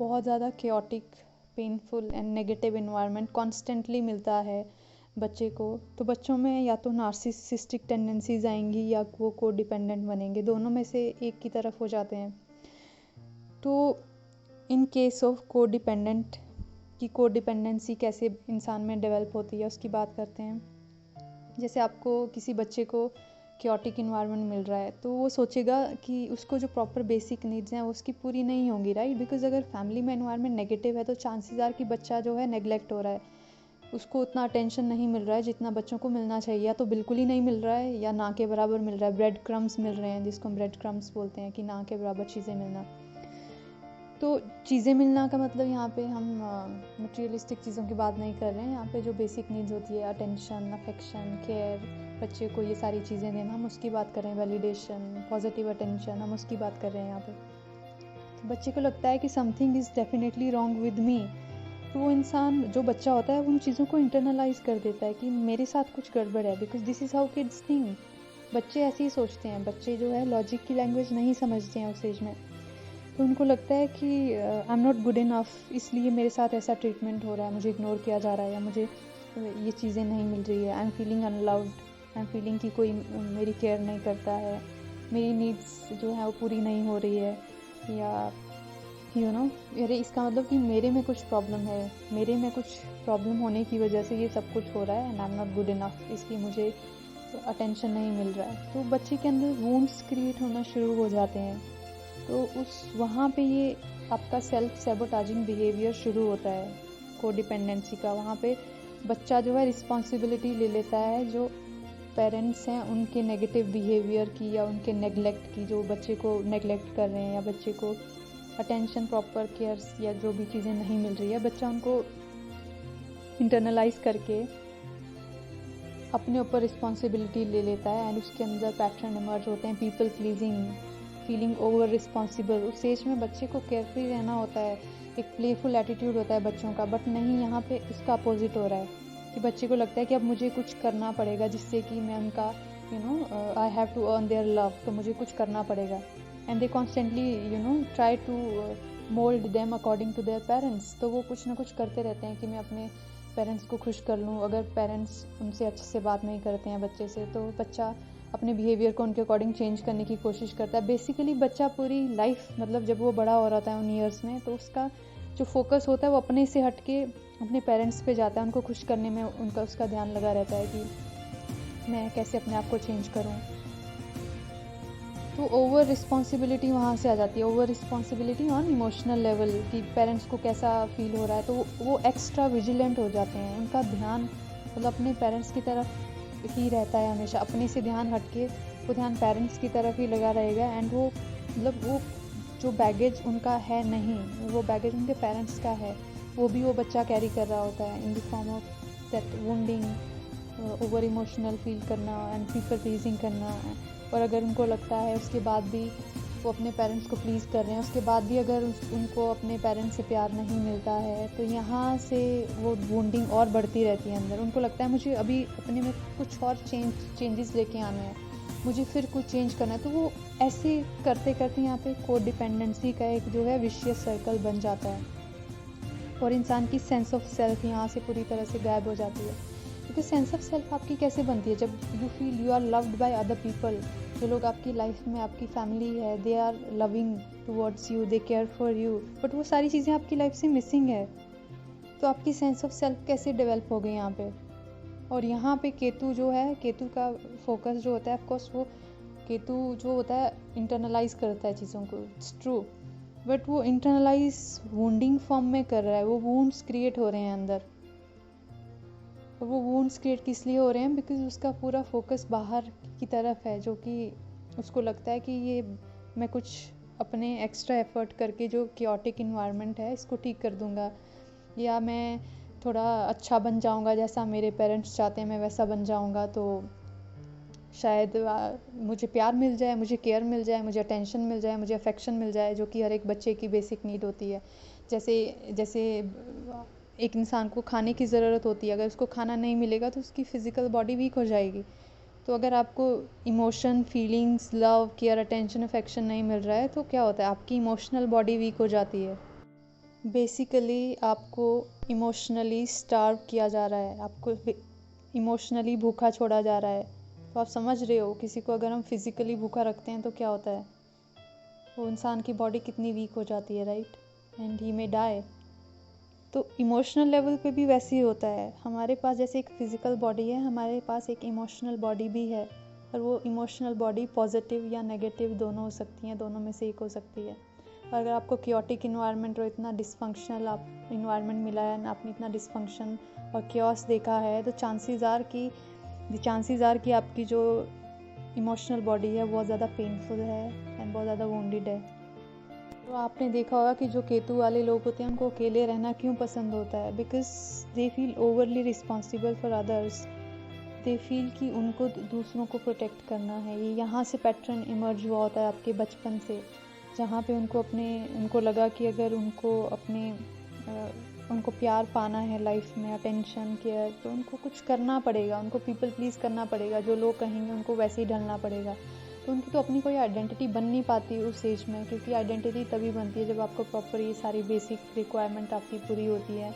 बहुत ज़्यादा chaotic, painful and negative environment constantly मिलता है बच्चे को, तो बच्चों में या तो नार्सिसिस्टिक टेंडेंसीज आएंगी या वो को डिपेंडेंट बनेंगे, दोनों में से एक की तरफ हो जाते हैं। तो इन केस ऑफ को डिपेंडेंट की को डिपेंडेंसी कैसे इंसान में डेवलप होती है उसकी बात करते हैं। जैसे आपको किसी बच्चे को क्योटिक इन्वायरमेंट मिल रहा है तो वो सोचेगा कि उसको जो प्रॉपर बेसिक नीड्स हैं वो उसकी पूरी नहीं होंगी, राइट? बिकॉज अगर फैमिली में इन्वायरमेंट नेगेटिव है तो चांसेस आर कि बच्चा जो है नेग्लेक्ट हो रहा है, उसको उतना अटेंशन नहीं मिल रहा है जितना बच्चों को मिलना चाहिए, या तो बिल्कुल ही नहीं मिल रहा है या ना के बराबर मिल रहा है। ब्रेड क्रम्स मिल रहे हैं, जिसको हम ब्रेड क्रम्स बोलते हैं कि ना के बराबर चीज़ें मिलना। तो चीज़ें मिलना का मतलब यहाँ पे हम मटेरियलिस्टिक चीज़ों की बात नहीं कर रहे हैं। यहाँ पे जो बेसिक नीड्स होती है, अटेंशन, अफेक्शन, केयर, बच्चे को ये सारी चीज़ें देना, हम उसकी बात कर रहे हैं। वैलिडेशन, पॉजिटिव अटेंशन, हम उसकी बात कर रहे हैं यहाँ पे। तो बच्चे को लगता है कि something is definitely wrong with me, तो वो इंसान, जो बच्चा होता है, उन चीज़ों को इंटरनलाइज कर देता है कि मेरे साथ कुछ गड़बड़ है, because this is how kids think. बच्चे ऐसे ही सोचते हैं। बच्चे जो है लॉजिक की लैंग्वेज नहीं समझते हैं उस एज में, तो उनको लगता है कि I am not good enough, इसलिए मेरे साथ ऐसा ट्रीटमेंट हो रहा है, मुझे इग्नोर किया जा रहा है, या मुझे ये चीज़ें नहीं मिल रही है। I am feeling unloved, I am feeling कि कोई मेरी केयर नहीं करता है, मेरी नीड्स जो है वो पूरी नहीं हो रही है, या अरे इसका मतलब कि मेरे में कुछ प्रॉब्लम है, मेरे में कुछ प्रॉब्लम होने की वजह से ये सब कुछ हो रहा है, and I am not good enough, इसलिए मुझे अटेंशन नहीं मिल रहा है। तो बच्चे के अंदर वुंड्स क्रिएट होना शुरू हो जाते हैं। तो उस वहाँ पे ये आपका सेल्फ सेबोटाजिंग बिहेवियर शुरू होता है, को डिपेंडेंसी का। वहाँ पे बच्चा जो है रिस्पॉन्सिबिलिटी ले लेता है जो पेरेंट्स हैं उनके नेगेटिव बिहेवियर की या उनके नेगलेक्ट की, जो बच्चे को नेगलेक्ट कर रहे हैं या बच्चे को अटेंशन, प्रॉपर केयर्स या जो भी चीज़ें नहीं मिल रही है, बच्चा उनको इंटरनलाइज करके अपने ऊपर रिस्पॉन्सिबिलिटी ले लेता है, एंड उसके अंदर पैटर्न इमर्ज होते हैं, people pleasing, feeling over responsible. उस एज में बच्चे को केयरफ्री रहना होता है, एक प्लेफुल एटीट्यूड होता है बच्चों का, बट नहीं, यहाँ पे इसका अपोजिट हो रहा है कि बच्चे को लगता है कि अब मुझे कुछ करना पड़ेगा जिससे कि मैं उनका I have to earn their love, तो मुझे कुछ करना पड़ेगा। And they constantly try to mould them according to their parents. तो वो कुछ ना कुछ करते रहते हैं कि मैं अपने पेरेंट्स को खुश कर लूँ। अगर पेरेंट्स उनसे अच्छे से बात नहीं करते हैं बच्चे से, तो बच्चा अपने बिहेवियर को उनके अकॉर्डिंग चेंज करने की कोशिश करता है। बेसिकली बच्चा पूरी लाइफ, मतलब जब वो बड़ा हो रहा है उन ईयर्स में, तो उसका जो फोकस होता है वो अपने से हट के अपने पेरेंट्स पे जाता है, उनको खुश करने में उसका ध्यान लगा रहता है कि मैं कैसे अपने आप को चेंज करूँ। तो ओवर रिस्पॉन्सिबिलिटी वहाँ से आ जाती है, over responsibility on emotional level, कि पेरेंट्स को कैसा फील हो रहा है, तो वो एक्स्ट्रा विजिलेंट हो जाते हैं। उनका ध्यान मतलब अपने पेरेंट्स की तरफ ही रहता है हमेशा, अपने से ध्यान हट के वो ध्यान पेरेंट्स की तरफ ही लगा रहेगा। एंड वो मतलब वो जो बैगेज उनका है नहीं, वो बैगेज उनके पेरेंट्स का है, वो भी वो बच्चा कैरी कर रहा होता है in the form of that wounding, over emotional feel करना एंड पीपल प्लीजिंग करना। और अगर उनको लगता है उसके बाद भी वो अपने पेरेंट्स को प्लीज़ कर रहे हैं, उसके बाद भी अगर उनको अपने पेरेंट्स से प्यार नहीं मिलता है, तो यहाँ से वो वुंडिंग और बढ़ती रहती है अंदर। उनको लगता है मुझे अभी अपने में कुछ और चेंजेस लेके आने हैं, मुझे फिर कुछ चेंज करना है। तो वो ऐसे करते करते यहाँ पे को डिपेंडेंसी का एक जो है विशियस सर्कल बन जाता है, और इंसान की सेंस ऑफ सेल्फ यहाँ से पूरी तरह से गायब हो जाती है। क्योंकि सेंस ऑफ सेल्फ आपकी कैसे बनती है? जब you feel you are loved by other people, जो लोग आपकी लाइफ में, आपकी फैमिली है, they are loving towards you, they care for you, but वो सारी चीज़ें आपकी लाइफ से मिसिंग है, तो आपकी सेंस ऑफ सेल्फ कैसे डेवलप हो गई यहाँ पे? और यहाँ पे केतु जो है, केतु का फोकस जो होता है, ऑफकोर्स वो केतु जो होता है इंटरनलाइज करता है चीज़ों को, इट्स ट्रू, बट वो इंटरनलाइज वुंडिंग फॉर्म में कर रहा है, वो वुंड्स क्रिएट हो रहे हैं अंदर। और वो वुंड्स क्रिएट किस लिए हो रहे हैं? बिकॉज उसका पूरा फोकस बाहर की तरफ है, जो कि उसको लगता है कि ये मैं कुछ अपने एक्स्ट्रा एफर्ट करके जो क्योटिक इन्वायरमेंट है इसको ठीक कर दूंगा, या मैं थोड़ा अच्छा बन जाऊंगा, जैसा मेरे पेरेंट्स चाहते हैं मैं वैसा बन जाऊंगा, तो शायद मुझे प्यार मिल जाए, मुझे केयर मिल जाए, मुझे अटेंशन मिल जाए, मुझे अफेक्शन मिल जाए, जो कि हर एक बच्चे की बेसिक नीड होती है। जैसे जैसे एक इंसान को खाने की ज़रूरत होती है, अगर उसको खाना नहीं मिलेगा तो उसकी फ़िज़िकल बॉडी वीक हो जाएगी। तो अगर आपको emotion, feelings, love, care, attention, affection नहीं मिल रहा है, तो क्या होता है? आपकी इमोशनल बॉडी वीक हो जाती है। बेसिकली आपको इमोशनली स्टार्व किया जा रहा है, आपको इमोशनली भूखा छोड़ा जा रहा है। तो आप समझ रहे हो, किसी को अगर हम फिज़िकली भूखा रखते हैं तो क्या होता है, वो इंसान की बॉडी कितनी वीक हो जाती है, right, and he may die. तो इमोशनल लेवल पे भी वैसे ही होता है। हमारे पास जैसे एक फिज़िकल बॉडी है, हमारे पास एक इमोशनल बॉडी भी है, और वो इमोशनल बॉडी पॉजिटिव या नेगेटिव दोनों हो सकती हैं, दोनों में से एक हो सकती है। और अगर आपको क्योटिक इन्वायरमेंट और इतना डिसफंक्शनल आप इन्वायरमेंट मिला है, आपने इतना डिसफंक्शन और क्योस देखा है, तो चांसेस आर कि आपकी जो इमोशनल बॉडी है बहुत ज़्यादा पेनफुल है एंड बहुत ज़्यादा वोंडेड है। तो आपने देखा होगा कि जो केतु वाले लोग होते हैं उनको अकेले रहना क्यों पसंद होता है, because they feel overly responsible for others. They feel कि उनको दूसरों को प्रोटेक्ट करना है। ये यहाँ से पैटर्न इमर्ज हुआ होता है आपके बचपन से, जहाँ पे उनको लगा कि अगर उनको प्यार पाना है लाइफ में, अटेंशन, केयर, तो उनको कुछ करना पड़ेगा, उनको पीपल प्लीज़ करना पड़ेगा, जो लोग कहेंगे उनको वैसे ही ढलना पड़ेगा। तो उनकी तो अपनी कोई आइडेंटिटी बन नहीं पाती उस एज में, क्योंकि आइडेंटिटी तभी बनती है जब आपको प्रॉपर ये सारी बेसिक रिक्वायरमेंट आपकी पूरी होती है,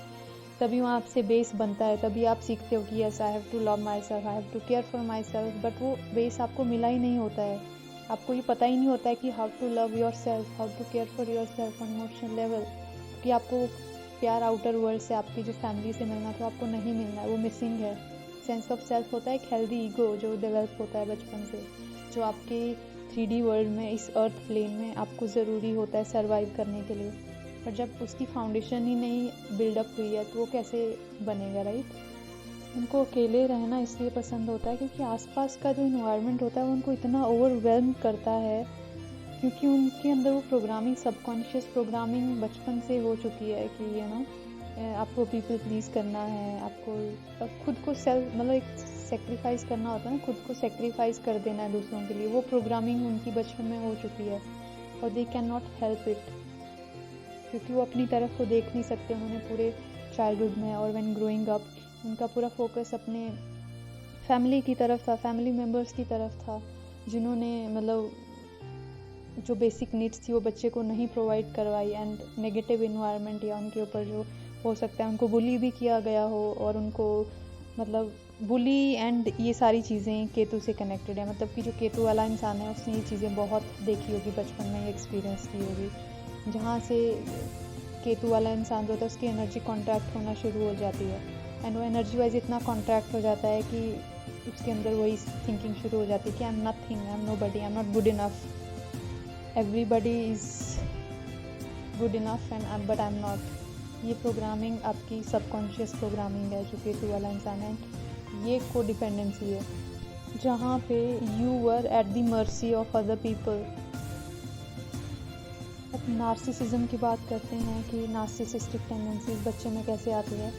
तभी वहाँ आपसे बेस बनता है, तभी आप सीखते हो कि yes I have to love myself, I have to care for myself. But वो बेस आपको मिला ही नहीं होता है, आपको ये पता ही नहीं होता है कि how to love yourself, how to care for yourself on emotional level. क्योंकि आपको प्यार आउटर वर्ल्ड से, आपकी जो फैमिली से मिलना तो आपको नहीं मिलना है, वो मिसिंग है। सेंस ऑफ सेल्फ होता है एक हेल्दी ईगो जो डेवलप होता है बचपन से, जो आपके 3D वर्ल्ड में, इस अर्थ प्लेन में आपको ज़रूरी होता है सर्वाइव करने के लिए। पर जब उसकी फाउंडेशन ही नहीं बिल्डअप हुई है तो वो कैसे बनेगा, राइट। उनको अकेले रहना इसलिए पसंद होता है क्योंकि आसपास का जो इन्वायरमेंट होता है वो उनको इतना ओवरवेल्म करता है, क्योंकि उनके अंदर वो प्रोग्रामिंग, सबकॉन्शियस प्रोग्रामिंग बचपन से हो चुकी है कि आपको पीपल प्लीज़ करना है, आपको खुद को सेल्फ, मतलब एक सेक्रीफाइस करना होता है ना, खुद को सेक्रीफाइस कर देना है दूसरों के लिए। वो प्रोग्रामिंग उनकी बचपन में हो चुकी है और they can not help it, क्योंकि वो अपनी तरफ को देख नहीं सकते। उन्होंने पूरे चाइल्डहुड में और व्हेन ग्रोइंग अप उनका पूरा फोकस अपने फैमिली की तरफ था, फैमिली मेम्बर्स की तरफ था, जिन्होंने मतलब जो बेसिक नीड्स थी वो बच्चे को नहीं प्रोवाइड करवाई। एंड नेगेटिव इन्वायरमेंट या उनके ऊपर जो हो सकता है उनको बुली भी किया गया हो, और उनको मतलब बुली एंड ये सारी चीज़ें केतु से कनेक्टेड है। मतलब कि जो केतु वाला इंसान है उसने ये चीज़ें बहुत देखी होगी, बचपन में एक्सपीरियंस की होगी, जहाँ से केतु वाला इंसान जो होता है उसकी एनर्जी कॉन्ट्रैक्ट होना शुरू हो जाती है। एंड वो एनर्जी वाइज इतना कॉन्ट्रैक्ट हो जाता है कि उसके अंदर वही थिंकिंग शुरू हो जाती है कि I am nothing, I am nobody, I am not good enough, everybody is good enough and but I am not. ये प्रोग्रामिंग आपकी सबकॉन्शियस प्रोग्रामिंग है जो केतु वाला इंसान है। ये को डिपेंडेंसी है जहाँ पे you were at the mercy of other people. अब नार्सिसिज्म की बात करते हैं कि नार्सिसिस्टिक टेंडेंसीज बच्चे में कैसे आती है।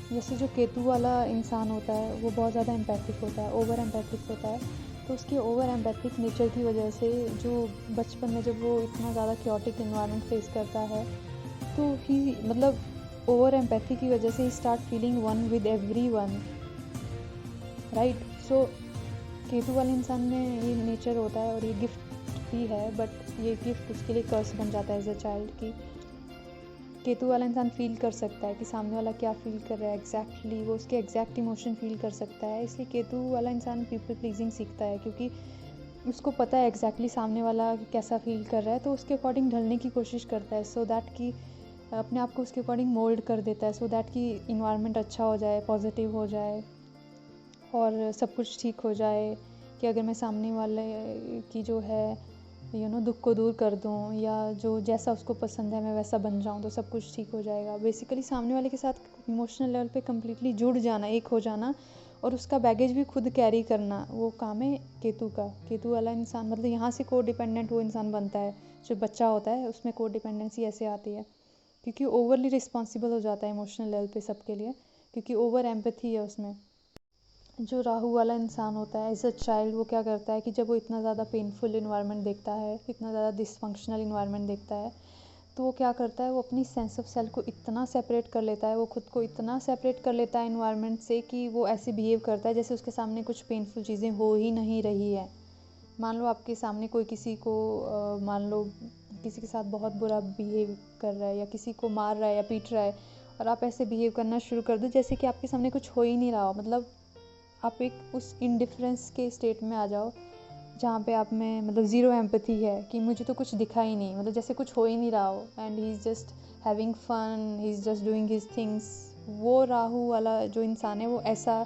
जैसे जो केतु वाला इंसान होता है वो बहुत ज़्यादा एम्पैथिक होता है, ओवर एम्पैथिक होता है। तो उसके ओवर एम्पैथिक नेचर की वजह से जो बचपन में जब वो इतना ज़्यादा क्योटिक इन्वायरमेंट फेस करता है तो ही मतलब ओवर एम्पैथी की वजह से ही start feeling one with everyone, right. So Ketu वाले इंसान में ये नेचर होता है और ये गिफ्ट भी है, बट ये गिफ्ट उसके लिए कर्स बन जाता है एज अ चाइल्ड की केतु वाला इंसान फील कर सकता है कि सामने वाला क्या फील कर रहा है एग्जैक्टली, वो उसके एग्जैक्ट इमोशन फील कर सकता है। इसलिए केतु वाला इंसान पीपल प्लीजिंग सीखता है, क्योंकि उसको पता है एग्जैक्टली सामने वाला कैसा फील कर रहा है, तो उसके अकॉर्डिंग ढलने की कोशिश करता है, सो दैट कि अपने आप को उसके अकॉर्डिंग मोल्ड कर देता है, सो दैट कि इन्वायरमेंट अच्छा हो जाए, पॉजिटिव हो जाए और सब कुछ ठीक हो जाए। कि अगर मैं सामने वाले की जो है दुख को दूर कर दूँ, या जो जैसा उसको पसंद है मैं वैसा बन जाऊँ, तो सब कुछ ठीक हो जाएगा। बेसिकली सामने वाले के साथ इमोशनल लेवल पे कम्प्लीटली जुड़ जाना, एक हो जाना, और उसका बैगेज भी खुद कैरी करना, वो काम है केतु का। केतु वाला इंसान मतलब यहाँ से को डिपेंडेंट वो इंसान बनता है, जो बच्चा होता है उसमें को डिपेंडेंसी ऐसे आती है, क्योंकि ओवरली रिस्पॉन्सिबल हो जाता है इमोशनल लेवल पे सबके लिए, क्योंकि ओवर एम्पैथी है उसमें। जो राहु वाला इंसान होता है एज अ चाइल्ड, वो क्या करता है कि जब वो इतना ज़्यादा पेनफुल इन्वायरमेंट देखता है, इतना ज़्यादा डिसफंक्शनल इन्वायरमेंट देखता है, तो वो क्या करता है, वो अपनी सेंस ऑफ सेल्फ को इतना सेपरेट कर लेता है, वो खुद को इतना सेपरेट कर लेता है इन्वायरमेंट से कि वो ऐसे बिहेव करता है जैसे उसके सामने कुछ पेनफुल चीज़ें हो ही नहीं रही है। मान लो आपके सामने कोई किसी को मान लो किसी के साथ बहुत बुरा बिहेव कर रहा है या किसी को मार रहा है या पीट रहा है, और आप ऐसे बिहेव करना शुरू कर दो जैसे कि आपके सामने कुछ हो ही नहीं रहा हो। मतलब आप एक उस इंडिफरेंस के स्टेट में आ जाओ जहाँ पे आप में मतलब ज़ीरो एम्पैथी है कि मुझे तो कुछ दिखा ही नहीं, मतलब जैसे कुछ हो ही नहीं रहा हो, and he is just having fun, he is just doing his things. वो राहु वाला जो इंसान है वो ऐसा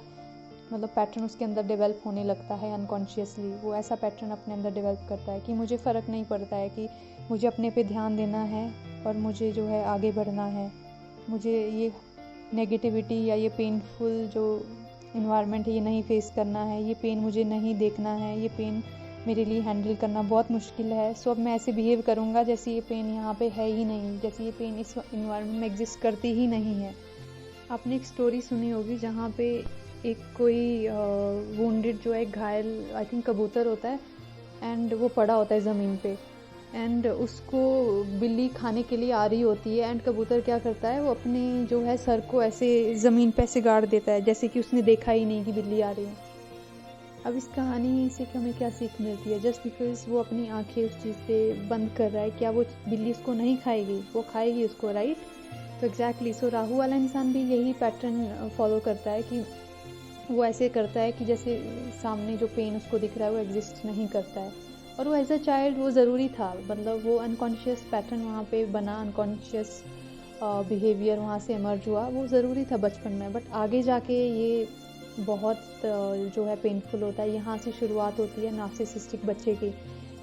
मतलब पैटर्न उसके अंदर डेवलप होने लगता है अनकॉन्शियसली। वो ऐसा पैटर्न अपने अंदर डेवलप करता है कि मुझे फ़र्क नहीं पड़ता है, कि मुझे अपने पे ध्यान देना है और मुझे जो है आगे बढ़ना है। मुझे ये नेगेटिविटी या ये पेनफुल जो इन्वायरमेंट है ये नहीं फेस करना है, ये पेन मुझे नहीं देखना है, ये पेन मेरे लिए हैंडल करना बहुत मुश्किल है। सो अब मैं ऐसे बिहेव करूँगा जैसे ये पेन यहाँ पे है ही नहीं, जैसे ये पेन इस इन्वायरमेंट में एग्जिस्ट करती ही नहीं है। आपने एक स्टोरी सुनी होगी जहाँ पे एक कोई वुंडेड जो है घायल आई थिंक कबूतर होता है, एंड वो पड़ा होता है ज़मीन पे, एंड उसको बिल्ली खाने के लिए आ रही होती है, एंड कबूतर क्या करता है वो अपने जो है सर को ऐसे ज़मीन पे ऐसे गाड़ देता है जैसे कि उसने देखा ही नहीं कि बिल्ली आ रही है। अब इस कहानी से हमें क्या सीख मिलती है? जस्ट बिकॉज वो अपनी आंखें उस चीज़ पे बंद कर रहा है, क्या वो बिल्ली उसको नहीं खाएगी? वो खाएगी उसको, राइट? तो एग्जैक्टली सो राहु वाला इंसान भी यही पैटर्न फॉलो करता है कि वो ऐसे करता है कि जैसे सामने जो पेन उसको दिख रहा है वो एग्जिस्ट नहीं करता है। और वो एज अ चाइल्ड वो ज़रूरी था, मतलब वो अनकॉन्शियस पैटर्न वहाँ पे बना, अनकॉन्शियस बिहेवियर वहाँ से इमर्ज हुआ, वो ज़रूरी था बचपन में। बट आगे जाके ये बहुत जो है पेनफुल होता है। यहाँ से शुरुआत होती है नार्सिसिस्टिक बच्चे की।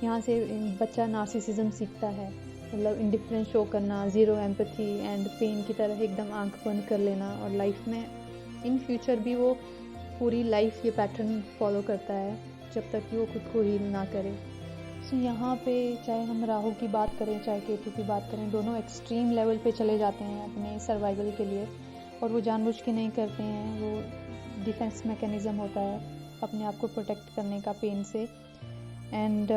यहाँ से बच्चा नार्सिसिज्म सीखता है, मतलब इंडिफरेंस शो करना, ज़ीरो एम्पैथी एंड पेन की तरह एकदम आंख बंद कर लेना। और लाइफ में इन फ्यूचर भी वो पूरी लाइफ ये पैटर्न फॉलो करता है जब तक कि वो खुद को हील ना करे। सो यहाँ पे चाहे हम राहु की बात करें चाहे केतु की बात करें, दोनों एक्सट्रीम लेवल पे चले जाते हैं अपने सर्वाइवल के लिए, और वो जानबूझ के नहीं करते हैं। वो डिफेंस मैकेनिज़्म होता है अपने आप को प्रोटेक्ट करने का पेन से। एंड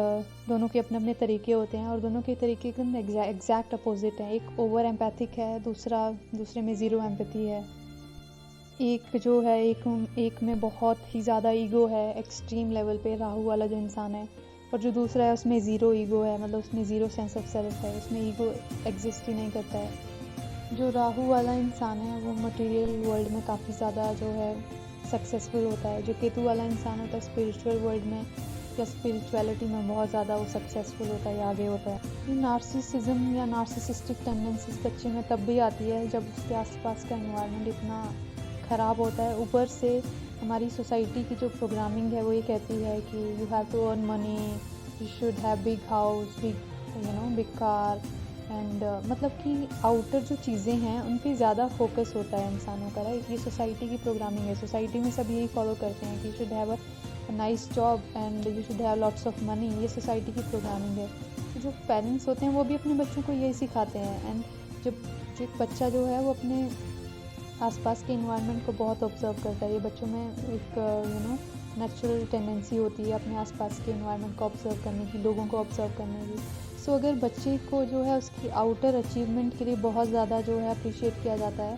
दोनों के अपने अपने तरीके होते हैं, और दोनों के तरीके एकदम एग्जैक्ट अपोजिट हैं। एक ओवर एम्पैथिक है, दूसरे में ज़ीरो एम्पैथी है। एक जो है एक में बहुत ही ज़्यादा ईगो है एक्सट्रीम लेवल पे, राहु वाला जो इंसान है, और जो दूसरा है उसमें ज़ीरो ईगो है, मतलब उसमें ज़ीरो सेंस ऑफ सेल्फ है, उसमें ईगो एग्जिस्ट ही नहीं करता है। जो राहु वाला इंसान है वो मटेरियल वर्ल्ड में काफ़ी ज़्यादा जो है सक्सेसफुल होता है। जो केतु वाला इंसान होता है स्पिरिचुअल वर्ल्ड में या स्पिरिचुअलिटी में बहुत ज़्यादा वो सक्सेसफुल होता है या आगे होता है। नार्सिसिज्म या नार्सिसिस्टिक टेंडेंसीज बच्चे में तब भी आती है जब उसके आसपास का एनवायरनमेंट इतना ख़राब होता है। ऊपर से हमारी सोसाइटी की जो प्रोग्रामिंग है वो ये कहती है कि you have to earn money, you should have big house, big car, and मतलब कि आउटर जो चीज़ें हैं उन पे ज़्यादा फोकस होता है इंसानों का, राइट? ये सोसाइटी की प्रोग्रामिंग है। सोसाइटी में सब यही फॉलो करते हैं कि you should have a nice job and you should have lots of money. ये सोसाइटी की प्रोग्रामिंग है। तो जो पेरेंट्स होते हैं वो भी अपने बच्चों को यही सिखाते हैं। एंड जब एक बच्चा जो है वो अपने आसपास के इन्वायरमेंट को बहुत ऑब्जर्व करता है। ये बच्चों में एक नेचुरल टेंडेंसी होती है अपने आसपास के इन्वायरमेंट को ऑब्जर्व करने की, लोगों को ऑब्जर्व करने की। सो अगर बच्चे को जो है उसकी आउटर अचीवमेंट के लिए बहुत ज़्यादा जो है अप्रिशिएट किया जाता है,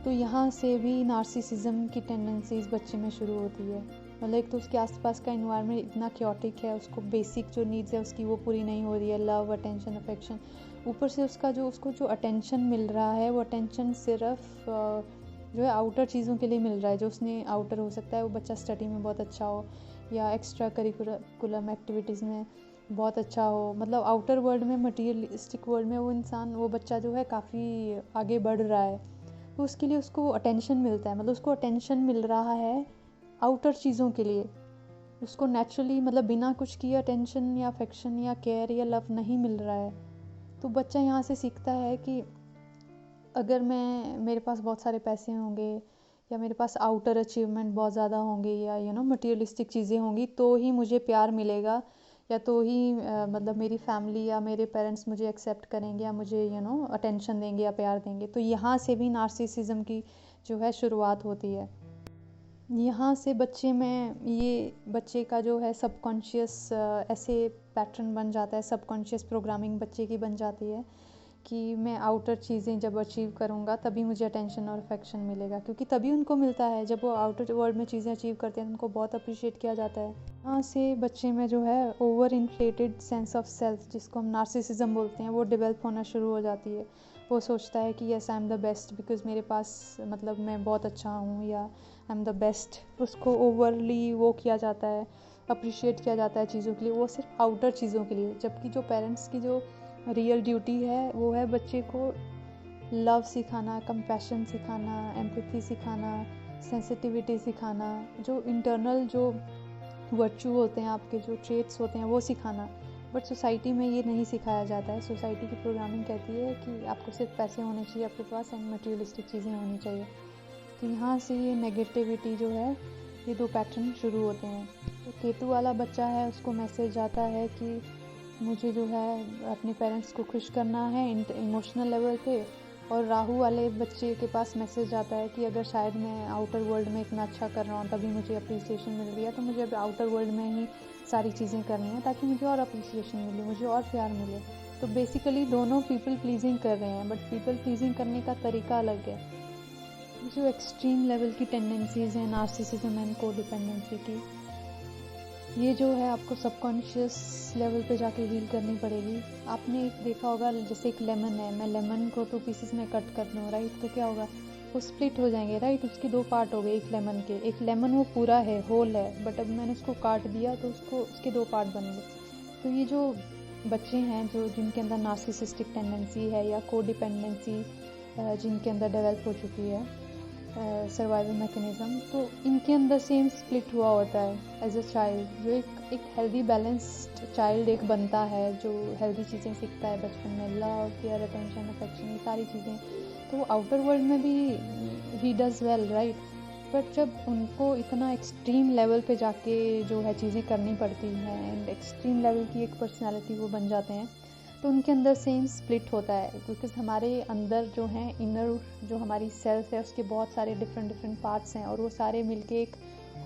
तो यहाँ से भी नार्सिसिज्म की टेंडेंसीज बच्चे में शुरू होती है। मतलब एक तो उसके आसपास का इन्वायरमेंट इतना क्योटिक है, उसको बेसिक जो नीड्स है उसकी वो पूरी नहीं हो रही है, लव, अटेंशन, अफेक्शन। ऊपर से उसको जो अटेंशन मिल रहा है वो अटेंशन सिर्फ जो है आउटर चीज़ों के लिए मिल रहा है। जो उसने आउटर हो सकता है वो बच्चा स्टडी में बहुत अच्छा हो या एक्स्ट्रा करिकुलम एक्टिविटीज़ में बहुत अच्छा हो, मतलब आउटर वर्ल्ड में, मटीरियलिस्टिक वर्ल्ड में वो बच्चा जो है काफ़ी आगे बढ़ रहा है। तो उसके लिए उसको अटेंशन मिलता है, मतलब उसको अटेंशन मिल रहा है आउटर चीज़ों के लिए। उसको नेचुरली मतलब बिना कुछ किए अटेंशन या अफेक्शन या केयर या लव नहीं मिल रहा है। तो बच्चा यहाँ से सीखता है कि अगर मेरे पास बहुत सारे पैसे होंगे या मेरे पास आउटर अचीवमेंट बहुत ज़्यादा होंगे या मटीरियलिस्टिक चीज़ें होंगी तो ही मुझे प्यार मिलेगा, या तो ही मतलब मेरी फैमिली या मेरे पेरेंट्स मुझे एक्सेप्ट करेंगे या मुझे अटेंशन देंगे या प्यार देंगे। तो यहाँ से भी नार्सिसिज्म की जो है शुरुआत होती है। यहाँ से बच्चे का जो है सबकॉन्शियस ऐसे पैटर्न बन जाता है, सबकॉन्शियस प्रोग्रामिंग बच्चे की बन जाती है कि मैं आउटर चीज़ें जब अचीव करूँगा तभी मुझे अटेंशन और अफेक्शन मिलेगा, क्योंकि तभी उनको मिलता है जब वो आउटर वर्ल्ड में चीज़ें अचीव करते हैं, उनको बहुत अप्रिशिएट किया जाता है। यहाँ से बच्चे में जो है over inflated sense of self, जिसको हम नार्सिसिज्म बोलते हैं, वो डेवलप होना शुरू हो जाती है। वो सोचता है कि yes I am the best because मेरे पास मतलब मैं बहुत अच्छा हूँ, या आई एम द बेस्ट। उसको ओवरली वो किया जाता है, अप्रिशिएट किया जाता है चीज़ों के लिए, वो सिर्फ आउटर चीज़ों के लिए। जबकि जो पेरेंट्स की जो रियल ड्यूटी है वो है बच्चे को लव सिखाना, कंपैशन सिखाना, एम्पैथी सिखाना, सेंसिटिविटी सिखाना, जो इंटरनल जो वर्च्यू होते हैं, आपके जो ट्रेट्स होते हैं वो सिखाना। बट सोसाइटी में ये नहीं सिखाया जाता है। सोसाइटी की प्रोग्रामिंग कहती है कि आपको सिर्फ पैसे होने चाहिए आपके पास एंड मटेरियलिस्टिक चीज़ें होनी चाहिए। तो यहाँ से ये नेगेटिविटी जो है, ये दो पैटर्न शुरू होते हैं। तो केतु वाला बच्चा है, उसको मैसेज आता है कि मुझे जो है अपने पेरेंट्स को खुश करना है इमोशनल लेवल पे। और राहु वाले बच्चे के पास मैसेज आता है कि अगर शायद मैं आउटर वर्ल्ड में इतना अच्छा कर रहा हूँ तभी मुझे अप्रिसिएशन मिल रही है, तो मुझे अब आउटर वर्ल्ड में ही सारी चीज़ें करनी है ताकि मुझे और अप्रिसिएशन मिले, मुझे और प्यार मिले। तो बेसिकली दोनों पीपल प्लीजिंग कर रहे हैं, बट पीपल प्लीजिंग करने का तरीका अलग है। जो एक्सट्रीम लेवल की टेंडेंसीज़ हैं नार्सिसिज्म एंड कोडिपेंडेंसी की, ये जो है आपको सबकॉन्शियस लेवल पे जाके हील करनी पड़ेगी। आपने एक देखा होगा, जैसे एक लेमन है, मैं लेमन को 2 पीसेस में कट कर दूँ, राइट, तो क्या होगा, वो स्प्लिट हो जाएंगे, राइट। उसके 2 पार्ट हो गए एक लेमन के। एक लेमन वो पूरा है, होल है, बट अब मैंने उसको काट दिया तो उसके 2 पार्ट बन गए। तो ये जो बच्चे हैं जो जिनके अंदर नार्सिसिस्टिक टेंडेंसी है या कोडिपेंडेंसी जिनके अंदर डेवलप हो चुकी है सर्वाइवल मैकेनिज्म, तो इनके अंदर सेम स्प्लिट हुआ होता है एज अ चाइल्ड। जो एक हेल्दी बैलेंस्ड चाइल्ड एक बनता है, जो हेल्दी चीज़ें सीखता है बचपन में, लव, केयर, अटेंशन, अफेक्शन, ये सारी चीज़ें, तो वो आउटर वर्ल्ड में भी he does well, right. But जब उनको इतना एक्सट्रीम लेवल पे जाके जो है चीज़ें करनी पड़ती हैं एंड एक्सट्रीम लेवल की एक पर्सनैलिटी वो बन जाते हैं, तो उनके अंदर सेम स्प्लिट होता है। बिकॉज हमारे अंदर जो हैं इनर जो हमारी सेल्फ है उसके बहुत सारे डिफरेंट पार्ट्स हैं और वो सारे मिलके एक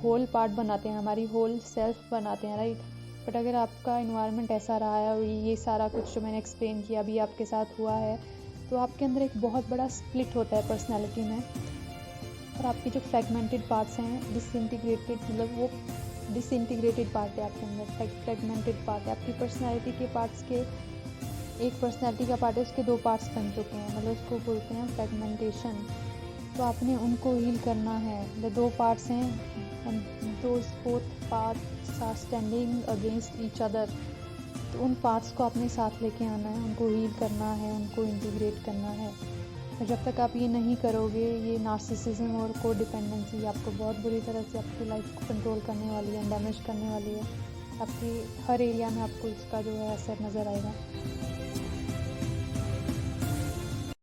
होल पार्ट बनाते हैं, हमारी होल सेल्फ बनाते हैं, राइट। बट अगर आपका इन्वायरमेंट ऐसा रहा है और ये सारा कुछ जो मैंने एक्सप्लेन किया अभी आपके साथ हुआ है, तो आपके अंदर एक बहुत बड़ा स्प्लिट होता है पर्सनैलिटी में। और आपके जो फ्रेगमेंटेड पार्ट्स हैं, डिसइंटीग्रेटेड, मतलब वो डिसइंटीग्रेटेड पार्ट है आपके अंदर, फ्रेगमेंटेड पार्ट है आपकी पर्सनैलिटी के पार्ट्स के। एक पर्सनैलिटी का पार्ट है, उसके 2 पार्ट्स बन चुके हैं, मतलब उसको बोलते हैं फ्रेगमेंटेशन। तो आपने उनको हील करना है। द 2 पार्ट्स हैं and those both parts are standing against each other. तो उन पार्ट्स को अपने साथ लेके आना है, उनको हील करना है, उनको इंटीग्रेट करना है। और जब तक आप ये नहीं करोगे, ये नार्सिसिज्म और कोडिपेंडेंसी आपको बहुत बुरी तरह से आपकी लाइफ को कंट्रोल करने वाली है, डैमेज करने वाली है। आपकी हर एरिया में आपको इसका जो है असर नज़र आएगा।